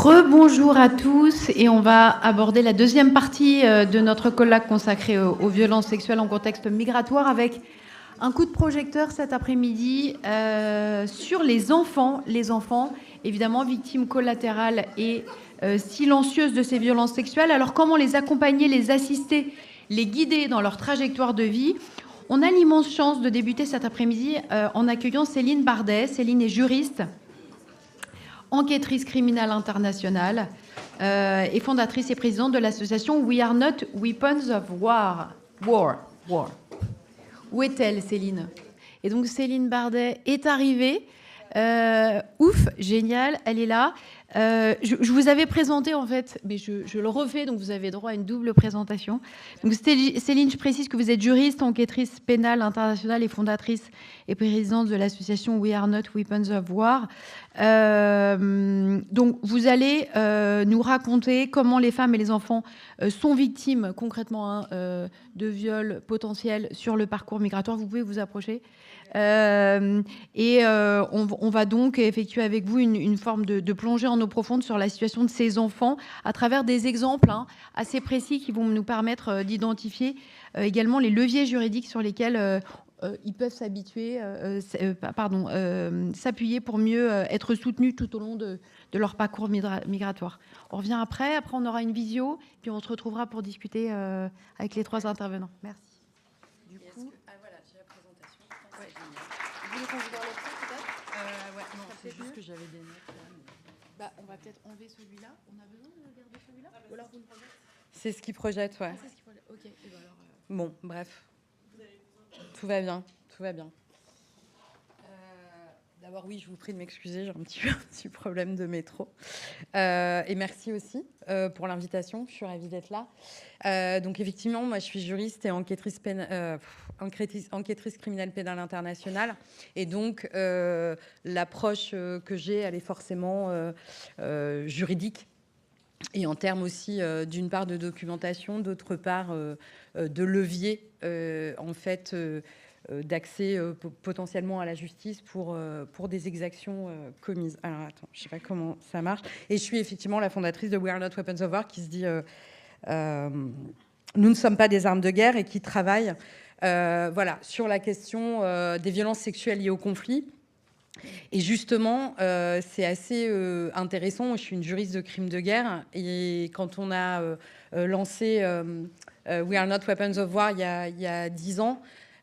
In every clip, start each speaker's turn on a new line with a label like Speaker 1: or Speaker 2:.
Speaker 1: Rebonjour à tous, et on va aborder la deuxième partie de notre colloque consacré aux violences sexuelles en contexte migratoire avec un coup de projecteur cet après-midi sur les enfants évidemment victimes collatérales et silencieuses de ces violences sexuelles. Alors comment les accompagner, les assister, les guider dans leur trajectoire de vie? On a l'immense chance de débuter cet après-midi en accueillant Céline Bardet. Céline est juriste, enquêtrice criminelle internationale et fondatrice et présidente de l'association We Are Not Weapons of War. Où est-elle, Céline? Et donc Céline Bardet est arrivée. Ouf, génial, elle est là. Je vous avais présenté en fait, mais je le refais, donc vous avez droit à une double présentation. Donc Céline, je précise que vous êtes juriste, enquêtrice pénale internationale et fondatrice et présidente de l'association We Are Not Weapons of War. Donc vous allez nous raconter comment les femmes et les enfants sont victimes concrètement de viols potentiels sur le parcours migratoire. Vous pouvez vous approcher. On va donc effectuer avec vous une forme de plongée en eau profonde sur la situation de ces enfants à travers des exemples assez précis qui vont nous permettre d'identifier également les leviers juridiques sur lesquels ils peuvent s'appuyer pour mieux être soutenus tout au long de leur parcours migratoire. On revient après on aura une visio, puis on se retrouvera pour discuter avec les trois intervenants. Merci. Vous voulez qu'on vous enlève ça peut-être
Speaker 2: non, c'est juste que j'avais des notes là.
Speaker 1: On va peut-être enlever celui-là. On a besoin de garder celui-là ou alors vous le projetez?
Speaker 2: C'est ce qui projette, ouais.
Speaker 1: C'est ce qui projette. Ok. Et ben alors,
Speaker 2: Bon, bref. Tout va bien, tout va bien. D'abord, oui, je vous prie de m'excuser, j'ai un petit problème de métro. Et merci aussi pour l'invitation, je suis ravie d'être là. Donc effectivement, moi je suis juriste et enquêtrice criminelle pénale internationale. Et donc l'approche que j'ai, elle est forcément juridique. Et en termes aussi, d'une part, de documentation, d'autre part, de levier, en fait, d'accès potentiellement à la justice pour des exactions commises. Alors, attends, je ne sais pas comment ça marche. Et je suis effectivement la fondatrice de We Are Not Weapons of War, qui se dit nous ne sommes pas des armes de guerre, et qui travaille sur la question des violences sexuelles liées au conflit. Et justement, c'est assez intéressant. Je suis une juriste de crimes de guerre. Et quand on a lancé We Are Not Weapons of War il y a 10 ans,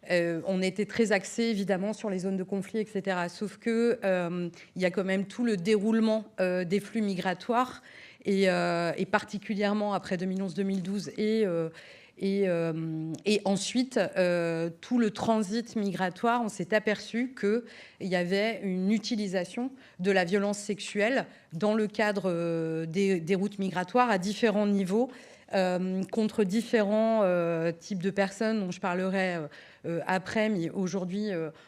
Speaker 2: on était très axé évidemment sur les zones de conflit, etc. Sauf que il y a quand même tout le déroulement des flux migratoires et particulièrement après 2011-2012 et ensuite tout le transit migratoire. On s'est aperçu qu'il y avait une utilisation de la violence sexuelle dans le cadre des routes migratoires à différents niveaux. Contre différents types de personnes dont je parlerai après, mais aujourd'hui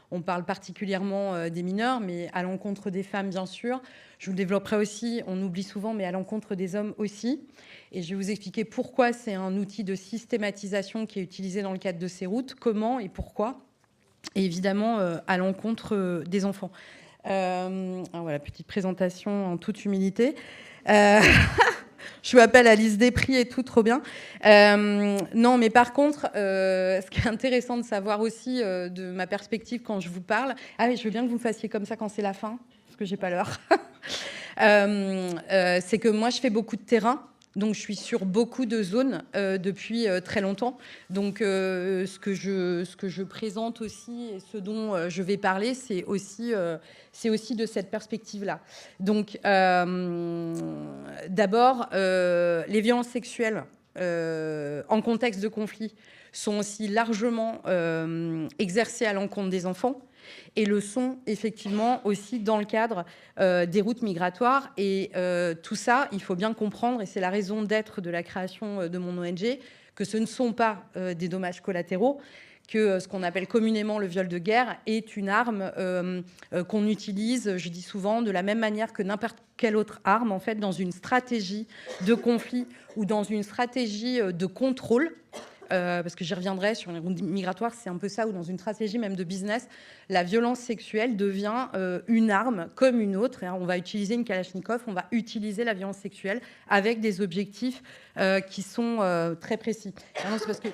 Speaker 2: on parle particulièrement des mineurs, mais à l'encontre des femmes bien sûr. Je vous le développerai aussi, on oublie souvent, mais à l'encontre des hommes aussi. Et je vais vous expliquer pourquoi c'est un outil de systématisation qui est utilisé dans le cadre de ces routes, comment et pourquoi, et évidemment à l'encontre des enfants. Alors voilà, petite présentation en toute humilité. Je m'appelle Alice Despris et tout, trop bien. Non, mais par contre, ce qui est intéressant de savoir aussi de ma perspective quand je vous parle... Ah oui, je veux bien que vous me fassiez comme ça quand c'est la fin, parce que j'ai pas l'heure. C'est que moi, je fais beaucoup de terrain. Donc, je suis sur beaucoup de zones depuis très longtemps. Donc, ce que je présente aussi et ce dont je vais parler, c'est aussi de cette perspective-là. Donc, d'abord, les violences sexuelles en contexte de conflit sont aussi largement exercées à l'encontre des enfants. Et le sont effectivement aussi dans le cadre des routes migratoires. Et tout ça, il faut bien comprendre, et c'est la raison d'être de la création de mon ONG, que ce ne sont pas des dommages collatéraux, que ce qu'on appelle communément le viol de guerre est une arme qu'on utilise, je dis souvent, de la même manière que n'importe quelle autre arme, en fait, dans une stratégie de conflit ou dans une stratégie de contrôle parce que j'y reviendrai sur les routes migratoires, c'est un peu ça, ou dans une stratégie même de business, la violence sexuelle devient une arme comme une autre. On va utiliser une Kalachnikov, on va utiliser la violence sexuelle avec des objectifs qui sont très précis. Non, c'est parce que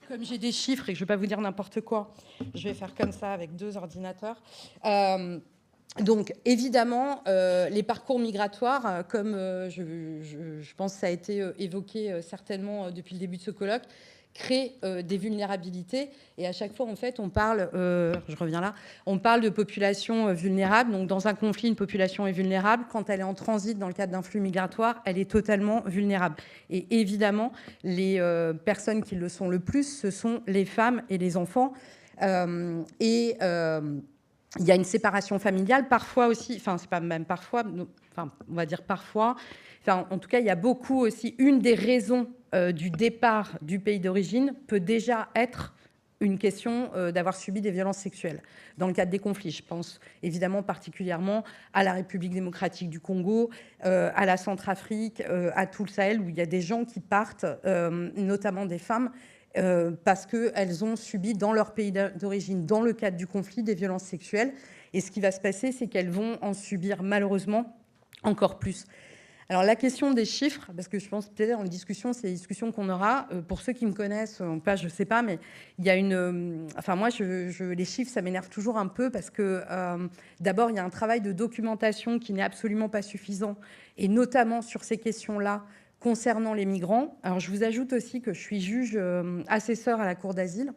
Speaker 2: comme j'ai des chiffres et que je ne vais pas vous dire n'importe quoi, je vais faire comme ça avec 2 ordinateurs. Donc, évidemment, les parcours migratoires, comme je pense que ça a été évoqué certainement depuis le début de ce colloque, créent des vulnérabilités. Et à chaque fois, en fait, on parle, je reviens là, on parle de population vulnérable. Donc, dans un conflit, une population est vulnérable. Quand elle est en transit dans le cadre d'un flux migratoire, elle est totalement vulnérable. Et évidemment, les personnes qui le sont le plus, ce sont les femmes et les enfants. Il y a une séparation familiale, parfois aussi, enfin, c'est pas même parfois, enfin, on va dire parfois, enfin, en tout cas, il y a beaucoup aussi, une des raisons du départ du pays d'origine peut déjà être une question d'avoir subi des violences sexuelles dans le cadre des conflits. Je pense évidemment particulièrement à la République démocratique du Congo, à la Centrafrique, à tout le Sahel, où il y a des gens qui partent, notamment des femmes, parce qu'elles ont subi dans leur pays d'origine, dans le cadre du conflit, des violences sexuelles. Et ce qui va se passer, c'est qu'elles vont en subir malheureusement encore plus. Alors la question des chiffres, parce que je pense peut-être en discussion, c'est des discussions qu'on aura. Pour ceux qui me connaissent, ou pas, je ne sais pas, mais il y a une... Enfin moi, les chiffres, ça m'énerve toujours un peu parce que d'abord, il y a un travail de documentation qui n'est absolument pas suffisant, et notamment sur ces questions-là, concernant les migrants. Alors, je vous ajoute aussi que je suis juge assesseur à la Cour d'asile.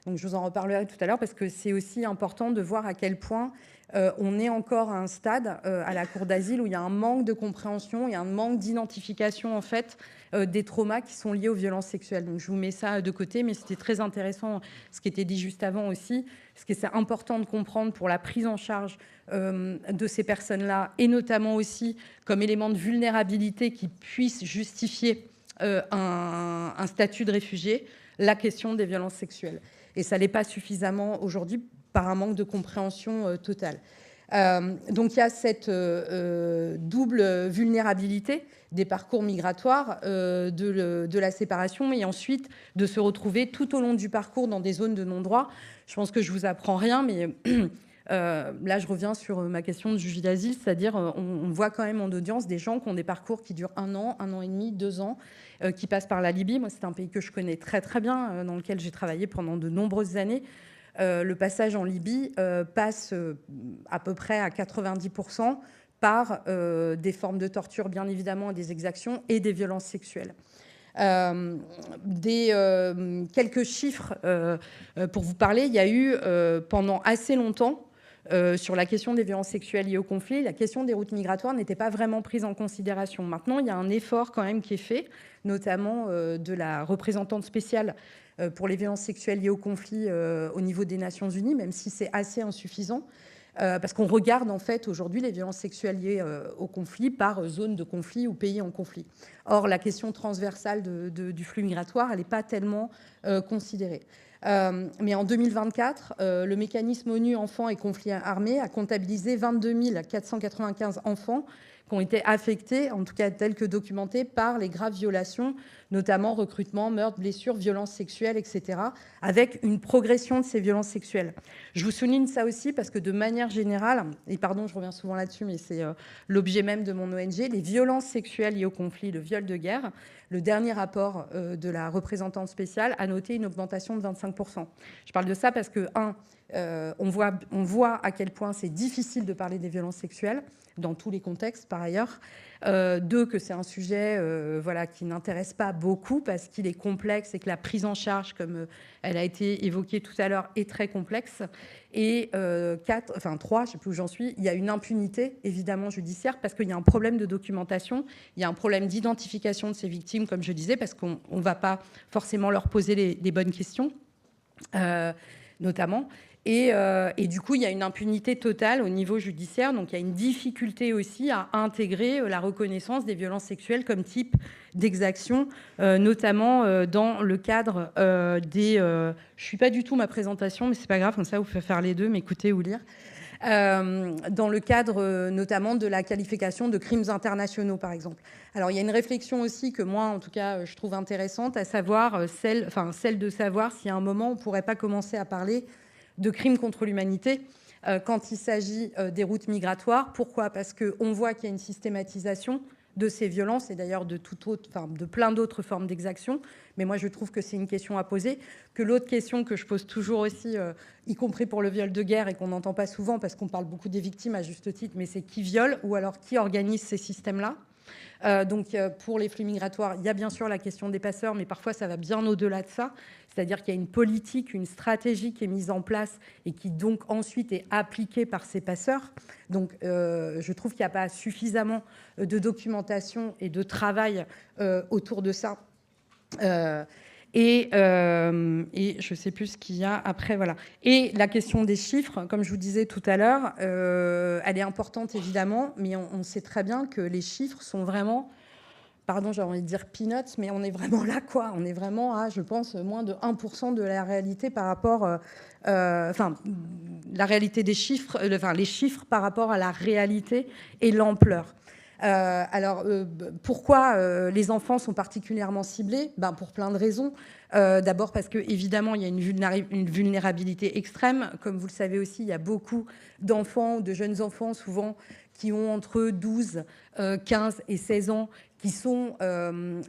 Speaker 2: Donc, je vous en reparlerai tout à l'heure parce que c'est aussi important de voir à quel point on est encore à un stade à la Cour d'asile où il y a un manque de compréhension et un manque d'identification, en fait, des traumas qui sont liés aux violences sexuelles. Donc, je vous mets ça de côté, mais c'était très intéressant ce qui était dit juste avant aussi, parce que c'est important de comprendre pour la prise en charge de ces personnes-là, et notamment aussi comme élément de vulnérabilité qui puisse justifier un statut de réfugié, la question des violences sexuelles. Et ça n'est pas suffisamment aujourd'hui par un manque de compréhension totale. Donc il y a cette double vulnérabilité des parcours migratoires, de la séparation, et ensuite de se retrouver tout au long du parcours dans des zones de non-droit. Je pense que je ne vous apprends rien, mais là je reviens sur ma question de juge d'asile, c'est-à-dire on voit quand même en audience des gens qui ont des parcours qui durent 1 an et demi, 2 ans, qui passent par la Libye. Moi, c'est un pays que je connais très très bien, dans lequel j'ai travaillé pendant de nombreuses années. Le passage en Libye passe à peu près à 90% par des formes de torture, bien évidemment, des exactions et des violences sexuelles. Quelques chiffres pour vous parler. Il y a eu pendant assez longtemps, sur la question des violences sexuelles liées au conflit, la question des routes migratoires n'était pas vraiment prise en considération. Maintenant, il y a un effort quand même qui est fait, notamment de la représentante spéciale pour les violences sexuelles liées au conflit au niveau des Nations Unies, même si c'est assez insuffisant, parce qu'on regarde en fait aujourd'hui les violences sexuelles liées au conflit par zone de conflit ou pays en conflit. Or, la question transversale du flux migratoire, elle n'est pas tellement considérée. Mais en 2024, le mécanisme ONU Enfants et conflits armés a comptabilisé 22 495 enfants qui ont été affectés, en tout cas tels que documentés, par les graves violations, notamment recrutement, meurtre, blessures, violences sexuelles, etc., avec une progression de ces violences sexuelles. Je vous souligne ça aussi parce que de manière générale, et pardon, je reviens souvent là-dessus, mais c'est l'objet même de mon ONG, les violences sexuelles liées au conflit, le viol de guerre, le dernier rapport de la représentante spéciale a noté une augmentation de 25%. Je parle de ça parce que, on voit à quel point c'est difficile de parler des violences sexuelles, dans tous les contextes par ailleurs. 2, que c'est un sujet qui n'intéresse pas beaucoup parce qu'il est complexe et que la prise en charge, comme elle a été évoquée tout à l'heure, est très complexe. Et 3, je ne sais plus où j'en suis, il y a une impunité évidemment judiciaire parce qu'il y a un problème de documentation, il y a un problème d'identification de ces victimes, comme je disais, parce qu'on ne va pas forcément leur poser les bonnes questions, notamment. Et du coup, il y a une impunité totale au niveau judiciaire. Donc, il y a une difficulté aussi à intégrer la reconnaissance des violences sexuelles comme type d'exaction, notamment dans le cadre des... je ne suis pas du tout ma présentation, mais ce n'est pas grave, comme ça, vous pouvez faire les deux, m'écouter ou lire. dans le cadre notamment de la qualification de crimes internationaux, par exemple. Alors, il y a une réflexion aussi que moi, en tout cas, je trouve intéressante, à savoir celle de savoir si à un moment, on ne pourrait pas commencer à parler de crimes contre l'humanité quand il s'agit des routes migratoires. Pourquoi ? Parce qu'on voit qu'il y a une systématisation de ces violences et d'ailleurs de plein d'autres formes d'exaction. Mais moi, je trouve que c'est une question à poser. Que l'autre question que je pose toujours aussi, y compris pour le viol de guerre et qu'on n'entend pas souvent parce qu'on parle beaucoup des victimes à juste titre, mais c'est qui viole ou alors qui organise ces systèmes-là. Donc, pour les flux migratoires, il y a bien sûr la question des passeurs, mais parfois ça va bien au-delà de ça. C'est-à-dire qu'il y a une politique, une stratégie qui est mise en place et qui donc ensuite est appliquée par ces passeurs. Donc, je trouve qu'il n'y a pas suffisamment de documentation et de travail autour de ça. Et je ne sais plus ce qu'il y a après, voilà. Et la question des chiffres, comme je vous disais tout à l'heure, elle est importante évidemment, mais on sait très bien que les chiffres sont vraiment, pardon, j'ai envie de dire peanuts, mais on est vraiment là, quoi. On est vraiment à, je pense, moins de 1% de la réalité par rapport, la réalité des chiffres, les chiffres par rapport à la réalité et l'ampleur. Pourquoi les enfants sont particulièrement ciblés ? Pour plein de raisons. D'abord parce qu'évidemment, il y a une vulnérabilité extrême. Comme vous le savez aussi, il y a beaucoup d'enfants ou de jeunes enfants, souvent, qui ont entre 12, 15 et 16 ans, qui sont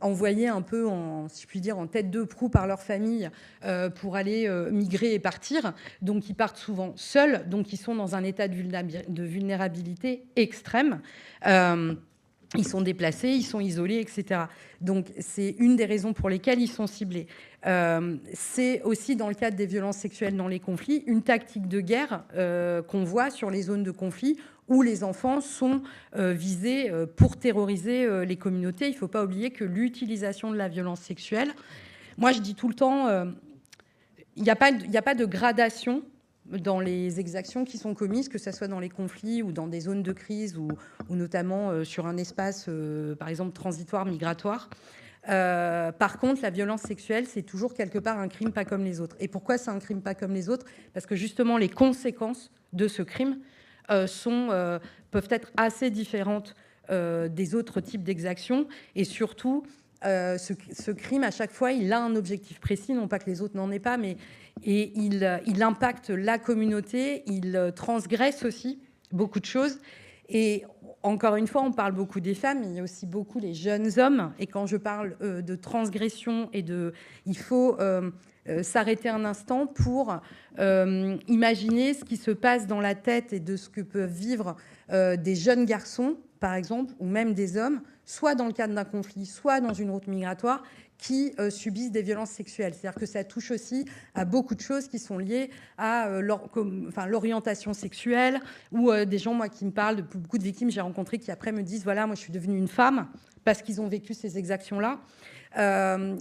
Speaker 2: envoyés un peu, si je puis dire, en tête de proue par leur famille pour aller migrer et partir. Donc, ils partent souvent seuls. Donc, ils sont dans un état de vulnérabilité extrême. Ils sont déplacés, ils sont isolés, etc. Donc, c'est une des raisons pour lesquelles ils sont ciblés. C'est aussi, dans le cadre des violences sexuelles dans les conflits, une tactique de guerre qu'on voit sur les zones de conflit où les enfants sont visés pour terroriser les communautés. Il ne faut pas oublier que l'utilisation de la violence sexuelle, moi, je dis tout le temps, il n'y a pas de gradation dans les exactions qui sont commises, que ce soit dans les conflits ou dans des zones de crise ou notamment sur un espace, par exemple, transitoire, migratoire. Par contre, la violence sexuelle, c'est toujours quelque part un crime pas comme les autres. Et pourquoi c'est un crime pas comme les autres ? Parce que justement, les conséquences de ce crime peuvent être assez différentes des autres types d'exactions. Et surtout, ce crime, à chaque fois, il a un objectif précis, non pas que les autres n'en aient pas, mais il impacte la communauté, il transgresse aussi beaucoup de choses. Et encore une fois, on parle beaucoup des femmes, mais il y a aussi beaucoup les jeunes hommes. Et quand je parle de transgression il faut s'arrêter un instant pour imaginer ce qui se passe dans la tête et de ce que peuvent vivre des jeunes garçons, par exemple, ou même des hommes, soit dans le cadre d'un conflit, soit dans une route migratoire, qui subissent des violences sexuelles. C'est-à-dire que ça touche aussi à beaucoup de choses qui sont liées à l'orientation sexuelle, ou des gens, moi, qui me parlent de beaucoup de victimes, j'ai rencontré, qui après me disent, voilà, moi, je suis devenue une femme parce qu'ils ont vécu ces exactions-là.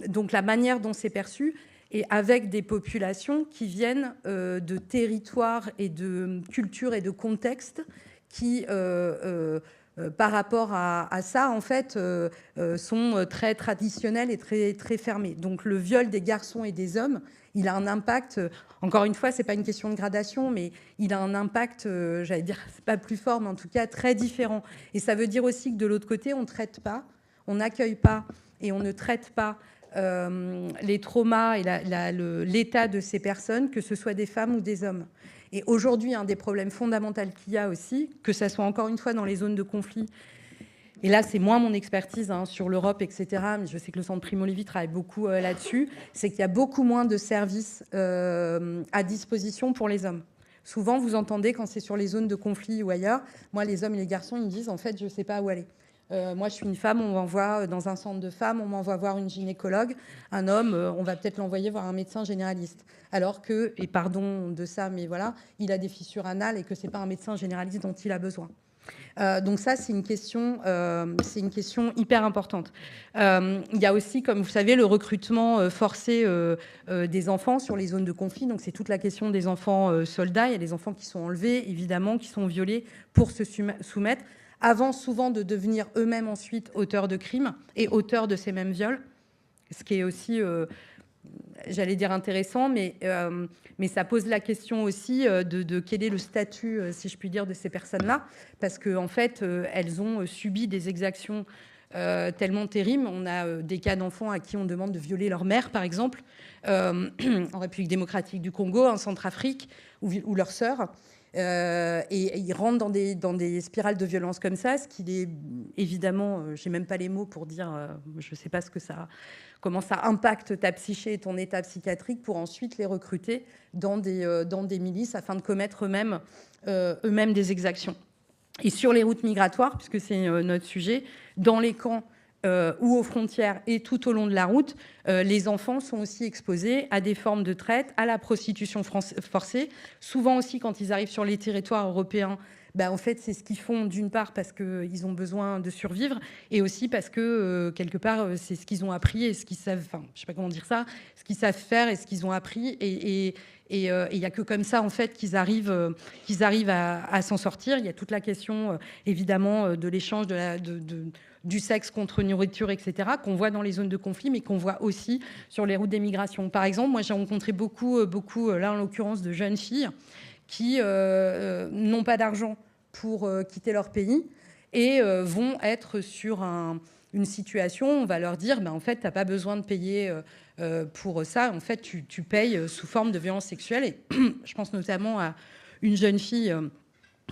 Speaker 2: Donc, la manière dont c'est perçu, et avec des populations qui viennent de territoires et de cultures et de contextes qui... par rapport à ça, en fait, sont très traditionnels et très, très fermés. Donc, le viol des garçons et des hommes, il a un impact, encore une fois, ce n'est pas une question de gradation, mais il a un impact, j'allais dire, c'est pas plus fort, mais en tout cas très différent. Et ça veut dire aussi que de l'autre côté, on ne traite pas, on n'accueille pas et on ne traite pas les traumas et l'état de ces personnes, que ce soit des femmes ou des hommes. Et aujourd'hui, un des problèmes fondamentaux qu'il y a aussi, que ce soit encore une fois dans les zones de conflit, et là c'est moins mon expertise sur l'Europe, etc., mais je sais que le Centre Primo Levi travaille beaucoup là-dessus, c'est qu'il y a beaucoup moins de services à disposition pour les hommes. Souvent, vous entendez quand c'est sur les zones de conflit ou ailleurs, moi les hommes et les garçons, ils me disent en fait je ne sais pas où aller. Moi, je suis une femme, on m'envoie dans un centre de femmes, on m'envoie voir une gynécologue. Un homme, on va peut-être l'envoyer voir un médecin généraliste. Alors que, et pardon de ça, mais voilà, il a des fissures anales et que ce n'est pas un médecin généraliste dont il a besoin. Donc ça, c'est une question hyper importante. Il y a aussi, comme vous savez, le recrutement forcé des enfants sur les zones de conflit. Donc c'est toute la question des enfants soldats. Il y a des enfants qui sont enlevés, évidemment, qui sont violés pour se soumettre, avant souvent de devenir eux-mêmes ensuite auteurs de crimes et auteurs de ces mêmes viols, ce qui est aussi j'allais dire intéressant, mais ça pose la question aussi de quel est le statut, si je puis dire, de ces personnes-là, parce qu'en fait, elles ont subi des exactions tellement terribles. On a des cas d'enfants à qui on demande de violer leur mère, par exemple, en République démocratique du Congo, en Centrafrique, ou leur sœur. Et ils rentrent dans des spirales de violence comme ça, ce qui est évidemment, j'ai même pas les mots pour dire, je sais pas comment ça impacte ta psyché et ton état psychiatrique, pour ensuite les recruter dans des milices afin de commettre eux-mêmes des exactions. Et sur les routes migratoires, puisque c'est notre sujet, dans les camps ou aux frontières et tout au long de la route, les enfants sont aussi exposés à des formes de traite, à la prostitution forcée. Souvent aussi, quand ils arrivent sur les territoires européens, en fait, c'est ce qu'ils font, d'une part parce qu'ils ont besoin de survivre, et aussi parce que, quelque part, c'est ce qu'ils ont appris et ce qu'ils savent, enfin, je sais pas comment dire ça, ce qu'ils savent faire et ce qu'ils ont appris. Et il n'y a que comme ça, en fait, qu'ils arrivent à s'en sortir. Il y a toute la question, évidemment, de l'échange du sexe contre nourriture, etc., qu'on voit dans les zones de conflit, mais qu'on voit aussi sur les routes des migrations. Par exemple, moi, j'ai rencontré beaucoup, là, en l'occurrence, de jeunes filles qui n'ont pas d'argent pour quitter leur pays et vont être sur une situation, on va leur dire, en fait, tu n'as pas besoin de payer pour ça. En fait, tu payes sous forme de violence sexuelle. Et je pense notamment à une jeune fille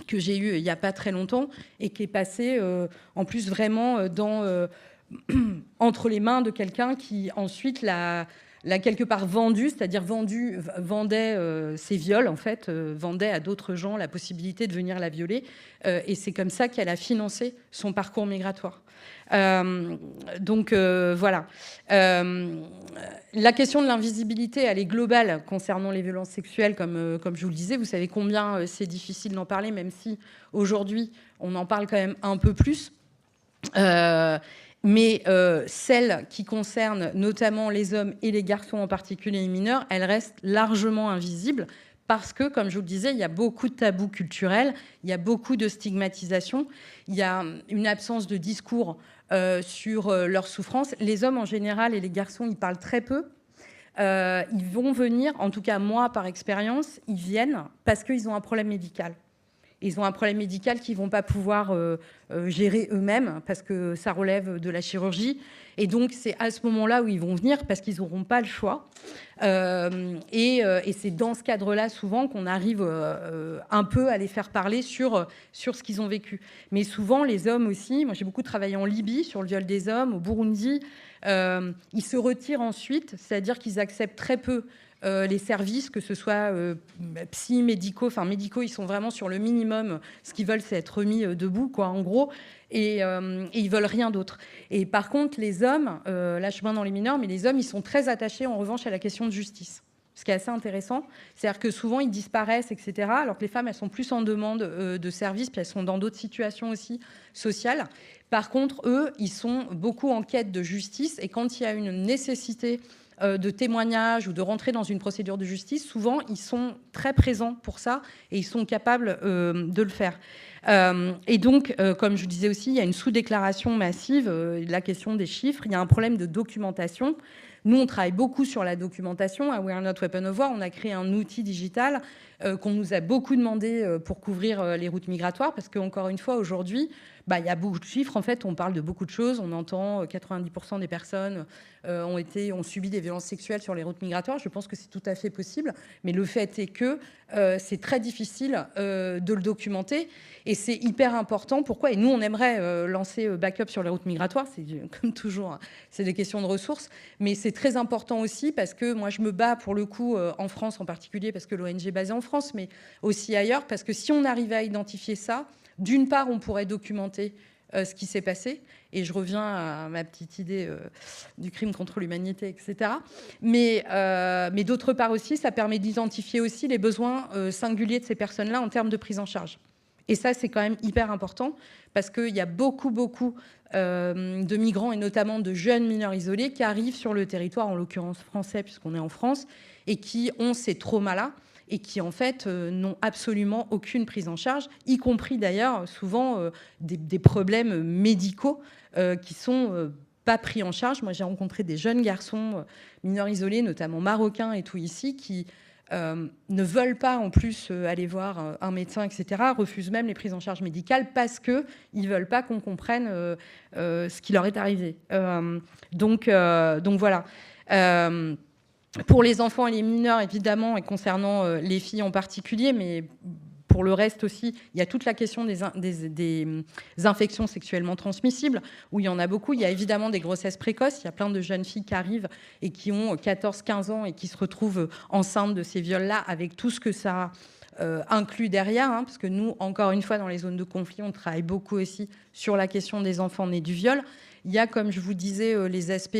Speaker 2: que j'ai eue il n'y a pas très longtemps et qui est passée, en plus, vraiment entre les mains de quelqu'un qui, ensuite, l'a quelque part vendue, c'est-à-dire vendait ses viols, en fait, vendait à d'autres gens la possibilité de venir la violer. Et c'est comme ça qu'elle a financé son parcours migratoire. Donc voilà. La question de l'invisibilité, elle est globale concernant les violences sexuelles, comme je vous le disais. Vous savez combien c'est difficile d'en parler, même si aujourd'hui, on en parle quand même un peu plus. Mais celles qui concernent notamment les hommes et les garçons, en particulier les mineurs, elles restent largement invisibles parce que, comme je vous le disais, il y a beaucoup de tabous culturels, il y a beaucoup de stigmatisation, il y a une absence de discours sur leur souffrance. Les hommes en général et les garçons, ils parlent très peu. Ils vont venir, en tout cas moi par expérience, ils viennent parce qu'ils ont un problème médical. Ils ont un problème médical qu'ils ne vont pas pouvoir gérer eux-mêmes parce que ça relève de la chirurgie. Et donc, c'est à ce moment-là où ils vont venir parce qu'ils n'auront pas le choix. Et c'est dans ce cadre-là, souvent, qu'on arrive un peu à les faire parler sur ce qu'ils ont vécu. Mais souvent, les hommes aussi, moi j'ai beaucoup travaillé en Libye sur le viol des hommes, au Burundi, ils se retirent ensuite, c'est-à-dire qu'ils acceptent très peu les services, que ce soit psy, médicaux, enfin médicaux, ils sont vraiment sur le minimum. Ce qu'ils veulent, c'est être remis debout, quoi, en gros, et ils veulent rien d'autre. Et par contre, les hommes, là je suis moins dans les mineurs, mais les hommes, ils sont très attachés en revanche à la question de justice. Ce qui est assez intéressant, c'est-à-dire que souvent ils disparaissent, etc., alors que les femmes, elles sont plus en demande de services, puis elles sont dans d'autres situations aussi sociales. Par contre, eux, ils sont beaucoup en quête de justice, et quand il y a une nécessité de témoignage ou de rentrer dans une procédure de justice, souvent, ils sont très présents pour ça et ils sont capables de le faire. Et donc, comme je vous disais aussi, il y a une sous-déclaration massive, la question des chiffres, il y a un problème de documentation. Nous, on travaille beaucoup sur la documentation. À We Are Not Weapons of War, on a créé un outil digital qu'on nous a beaucoup demandé pour couvrir les routes migratoires, parce qu'encore une fois, aujourd'hui, il y a beaucoup de chiffres. En fait, on parle de beaucoup de choses. On entend 90% des personnes ont subi des violences sexuelles sur les routes migratoires. Je pense que c'est tout à fait possible. Mais le fait est que c'est très difficile de le documenter. Et c'est hyper important. Pourquoi ? Et nous, on aimerait lancer Backup sur les routes migratoires. C'est comme toujours, hein, c'est des questions de ressources. Mais c'est très important aussi parce que moi, je me bats pour le coup en France en particulier, parce que l'ONG est basée en France, mais aussi ailleurs. Parce que si on arrivait à identifier ça, d'une part, on pourrait documenter ce qui s'est passé. Et je reviens à ma petite idée du crime contre l'humanité, etc. Mais d'autre part aussi, ça permet d'identifier aussi les besoins singuliers de ces personnes-là en termes de prise en charge. Et ça, c'est quand même hyper important parce qu'il y a beaucoup de migrants et notamment de jeunes mineurs isolés qui arrivent sur le territoire, en l'occurrence français, puisqu'on est en France, et qui ont ces traumas-là et qui, en fait, n'ont absolument aucune prise en charge, y compris d'ailleurs souvent des problèmes médicaux qui sont pas pris en charge. Moi, j'ai rencontré des jeunes garçons mineurs isolés, notamment marocains et tout ici, qui ne veulent pas en plus aller voir un médecin, etc., refusent même les prises en charge médicales parce qu'ils ne veulent pas qu'on comprenne ce qui leur est arrivé. Donc voilà. Pour les enfants et les mineurs, évidemment, et concernant les filles en particulier, mais pour le reste aussi, il y a toute la question des infections sexuellement transmissibles, où il y en a beaucoup. Il y a évidemment des grossesses précoces. Il y a plein de jeunes filles qui arrivent et qui ont 14-15 ans et qui se retrouvent enceintes de ces viols-là, avec tout ce que ça inclut derrière. Parce que nous, encore une fois, dans les zones de conflit, on travaille beaucoup aussi sur la question des enfants nés du viol. Il y a, comme je vous disais, les aspects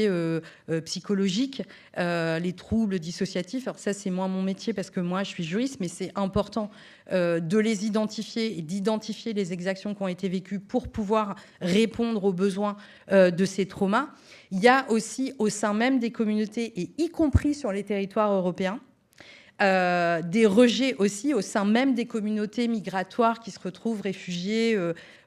Speaker 2: psychologiques, les troubles dissociatifs. Alors ça, c'est moins mon métier parce que moi, je suis juriste, mais c'est important de les identifier et d'identifier les exactions qui ont été vécues pour pouvoir répondre aux besoins de ces traumas. Il y a aussi, au sein même des communautés, et y compris sur les territoires européens, des rejets aussi au sein même des communautés migratoires qui se retrouvent réfugiés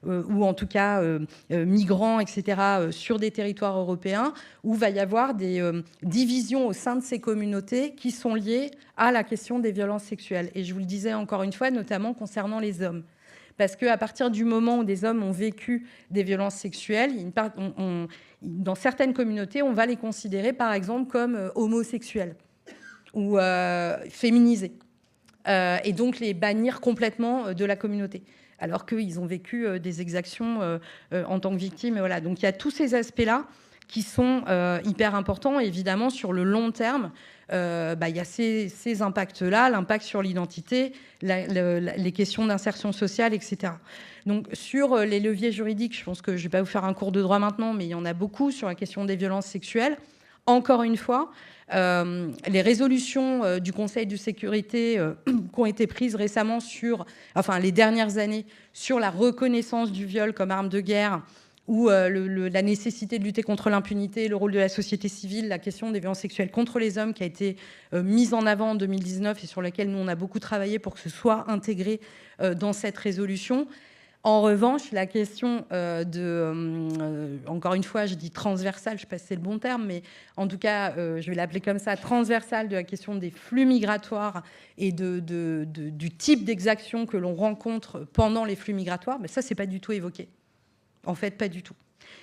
Speaker 2: ou en tout cas migrants, etc., sur des territoires européens, où il va y avoir des divisions au sein de ces communautés qui sont liées à la question des violences sexuelles. Et je vous le disais encore une fois, notamment concernant les hommes. Parce qu'à partir du moment où des hommes ont vécu des violences sexuelles, dans certaines communautés, on va les considérer par exemple comme homosexuels ou féminisés, et donc les bannir complètement de la communauté, alors qu'ils ont vécu des exactions en tant que victimes. Voilà. Donc il y a tous ces aspects-là qui sont hyper importants. Et évidemment, sur le long terme, il y a ces impacts-là, l'impact sur l'identité, les questions d'insertion sociale, etc. Donc sur les leviers juridiques, je pense que je ne vais pas vous faire un cours de droit maintenant, mais il y en a beaucoup sur la question des violences sexuelles. Encore une fois, les résolutions du Conseil de sécurité qui ont été prises récemment les dernières années, sur la reconnaissance du viol comme arme de guerre, ou la nécessité de lutter contre l'impunité, le rôle de la société civile, la question des violences sexuelles contre les hommes qui a été mise en avant en 2019 et sur laquelle nous on a beaucoup travaillé pour que ce soit intégré dans cette résolution. En revanche, la question encore une fois, je dis transversale, je ne sais pas si c'est le bon terme, mais en tout cas, je vais l'appeler comme ça, transversale, de la question des flux migratoires et du type d'exaction que l'on rencontre pendant les flux migratoires, mais ça, ce n'est pas du tout évoqué. En fait, pas du tout.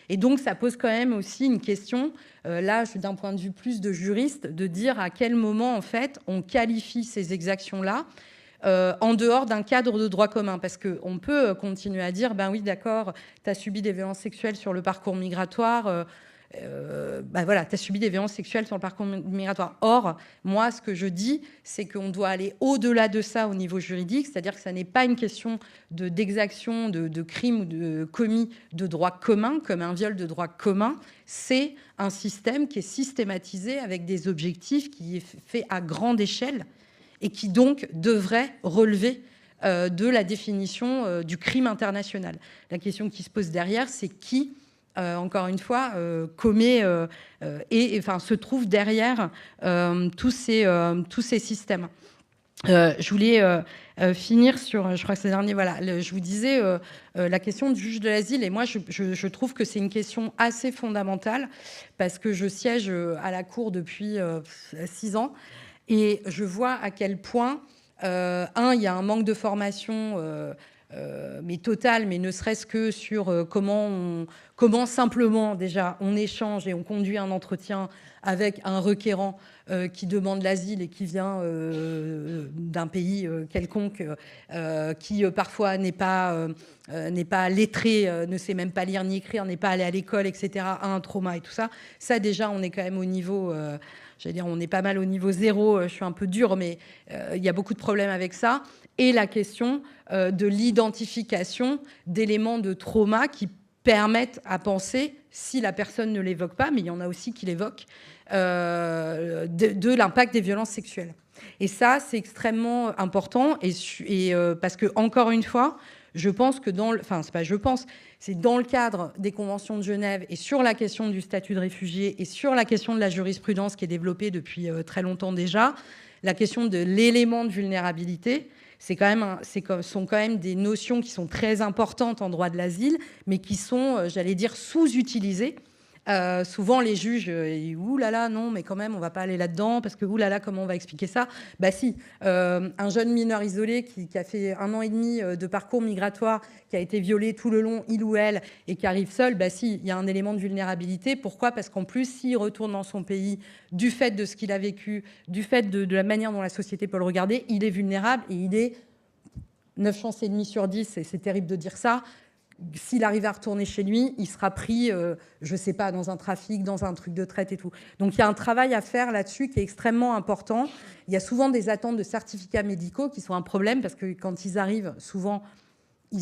Speaker 2: Et donc, ça pose quand même aussi une question, là, d'un point de vue plus de juriste, de dire à quel moment, en fait, on qualifie ces exactions-là en dehors d'un cadre de droit commun. Parce qu'on peut continuer à dire, ben oui, d'accord, tu as subi des violences sexuelles sur le parcours migratoire, voilà, tu as subi des violences sexuelles sur le parcours migratoire. Or, moi, ce que je dis, c'est qu'on doit aller au-delà de ça au niveau juridique, c'est-à-dire que ça n'est pas une question d'exaction, de crime ou de commis de droit commun, comme un viol de droit commun. C'est un système qui est systématisé avec des objectifs, qui est fait à grande échelle, et qui donc devrait relever de la définition du crime international. La question qui se pose derrière, c'est qui, encore une fois, commet se trouve derrière tous ces systèmes. Je voulais finir sur, je crois que c'est le dernier, voilà, je vous disais la question du juge de l'asile, et moi je trouve que c'est une question assez fondamentale, parce que je siège à la Cour depuis 6 ans, et je vois à quel point, il y a un manque de formation mais total, mais ne serait-ce que sur comment simplement déjà on échange et on conduit un entretien avec un requérant qui demande l'asile et qui vient d'un pays quelconque, qui parfois n'est pas lettré, ne sait même pas lire ni écrire, n'est pas allé à l'école, etc., a un trauma et tout ça. Ça déjà, on est quand même au niveau... j'allais dire, on est pas mal au niveau 0, je suis un peu dure, mais il y a beaucoup de problèmes avec ça. Et la question de l'identification d'éléments de trauma qui permettent à penser, si la personne ne l'évoque pas, mais il y en a aussi qui l'évoquent, de l'impact des violences sexuelles. Et ça, c'est extrêmement important, parce que, encore une fois, je pense que c'est dans le cadre des conventions de Genève et sur la question du statut de réfugié et sur la question de la jurisprudence qui est développée depuis très longtemps déjà, la question de l'élément de vulnérabilité, sont quand même des notions qui sont très importantes en droit de l'asile, mais qui sont, j'allais dire, sous-utilisées Souvent, les juges, ouh là là, non, mais quand même, on va pas aller là-dedans, parce que ouh là là, comment on va expliquer ça? Bah si, un jeune mineur isolé qui a fait 1 an et demi de parcours migratoire, qui a été violé tout le long, il ou elle, et qui arrive seul, bah si, il y a un élément de vulnérabilité. Pourquoi? Parce qu'en plus, s'il retourne dans son pays, du fait de ce qu'il a vécu, du fait de la manière dont la société peut le regarder, il est vulnérable et il est 9 chances et demie sur 10, et c'est terrible de dire ça. S'il arrive à retourner chez lui, il sera pris, je ne sais pas, dans un trafic, dans un truc de traite et tout. Donc il y a un travail à faire là-dessus qui est extrêmement important. Il y a souvent des attentes de certificats médicaux qui sont un problème parce que quand ils arrivent, souvent, ils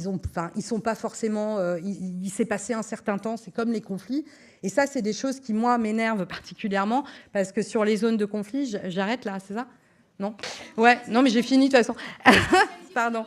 Speaker 2: sont pas forcément... il s'est passé un certain temps, c'est comme les conflits. Et ça, c'est des choses qui, moi, m'énervent particulièrement parce que sur les zones de conflit, j'arrête là, c'est ça? Non? Ouais, non, mais j'ai fini de toute façon. Pardon.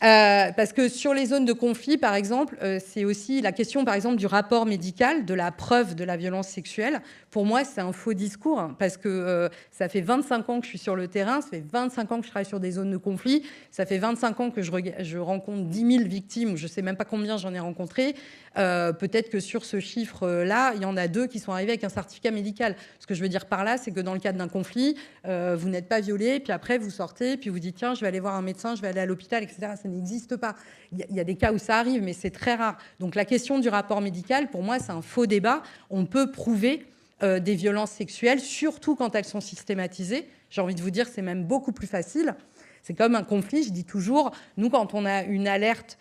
Speaker 2: Parce que sur les zones de conflit, par exemple, c'est aussi la question, par exemple, du rapport médical, de la preuve de la violence sexuelle. Pour moi, c'est un faux discours, hein, parce que ça fait 25 ans que je suis sur le terrain, ça fait 25 ans que je travaille sur des zones de conflit, ça fait 25 ans que je rencontre 10 000 victimes, ou je ne sais même pas combien j'en ai rencontré. Peut-être que sur ce chiffre-là, il y en a 2 qui sont arrivés avec un certificat médical. Ce que je veux dire par là, c'est que dans le cadre d'un conflit, vous n'êtes pas violé, puis après vous sortez, puis vous dites tiens, je vais aller voir un médecin, je vais aller à l'hôpital, etc. Ça n'existe pas. Il y a des cas où ça arrive, mais c'est très rare. Donc la question du rapport médical, pour moi, c'est un faux débat. On peut prouver des violences sexuelles, surtout quand elles sont systématisées. J'ai envie de vous dire, c'est même beaucoup plus facile. C'est comme un conflit, je dis toujours, nous, quand on a une alerte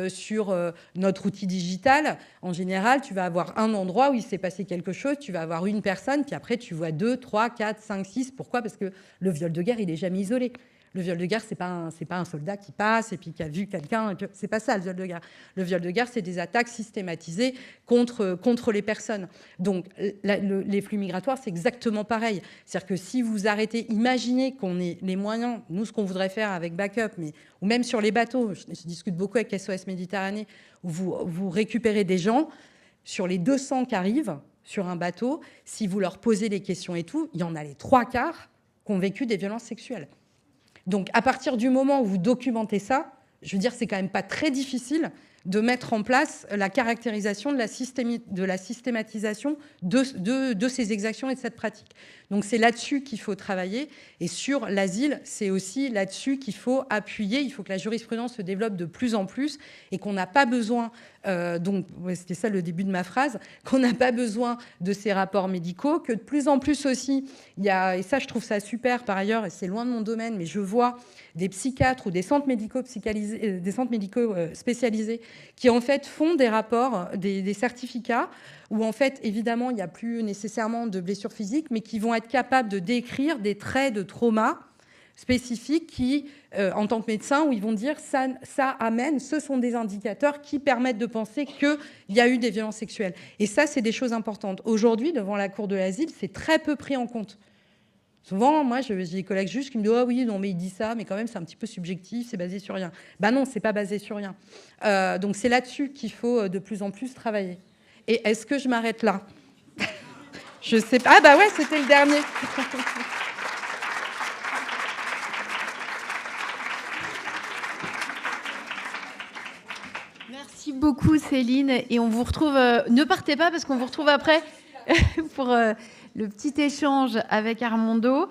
Speaker 2: sur notre outil digital, en général, tu vas avoir un endroit où il s'est passé quelque chose, tu vas avoir une personne, puis après, tu vois 2, 3, 4, 5, 6. Pourquoi? Parce que le viol de guerre, il n'est jamais isolé. Le viol de guerre, c'est pas un soldat qui passe et puis qui a vu quelqu'un. C'est pas ça, le viol de guerre. Le viol de guerre, c'est des attaques systématisées contre les personnes. Donc, les flux migratoires, c'est exactement pareil. C'est-à-dire que si vous arrêtez, imaginez qu'on ait les moyens, nous, ce qu'on voudrait faire avec Backup, ou même sur les bateaux, je discute beaucoup avec SOS Méditerranée, où vous récupérez des gens, sur les 200 qui arrivent sur un bateau, si vous leur posez les questions et tout, il y en a les 3/4 qui ont vécu des violences sexuelles. Donc, à partir du moment où vous documentez ça, je veux dire, c'est quand même pas très difficile de mettre en place la caractérisation de la systématisation de ces exactions et de cette pratique. Donc, c'est là-dessus qu'il faut travailler. Et sur l'asile, c'est aussi là-dessus qu'il faut appuyer. Il faut que la jurisprudence se développe de plus en plus et qu'on n'a pas besoin, c'était ça le début de ma phrase, qu'on n'a pas besoin de ces rapports médicaux, que de plus en plus aussi, il y a, et ça je trouve ça super par ailleurs, et c'est loin de mon domaine, mais je vois des psychiatres ou des centres médicaux spécialisés qui en fait font des rapports, des certificats où en fait évidemment il n'y a plus nécessairement de blessures physiques, mais qui vont être capables de décrire des traits de trauma spécifiques qui, en tant que médecin, où ils vont dire ça amène, ce sont des indicateurs qui permettent de penser qu'il y a eu des violences sexuelles. Et ça, c'est des choses importantes. Aujourd'hui, devant la Cour de l'asile, c'est très peu pris en compte. Souvent, moi, j'ai des collègues juges qui me disent « Ah oui, non, mais il dit ça, mais quand même, c'est un petit peu subjectif, c'est basé sur rien. » Ben non, c'est pas basé sur rien. Donc, c'est là-dessus qu'il faut de plus en plus travailler. Et est-ce que je m'arrête là? Je sais pas. Ah bah ouais, c'était le dernier.
Speaker 1: Merci beaucoup, Céline. Et on vous retrouve... ne partez pas parce qu'on vous retrouve après pour le petit échange avec Armando.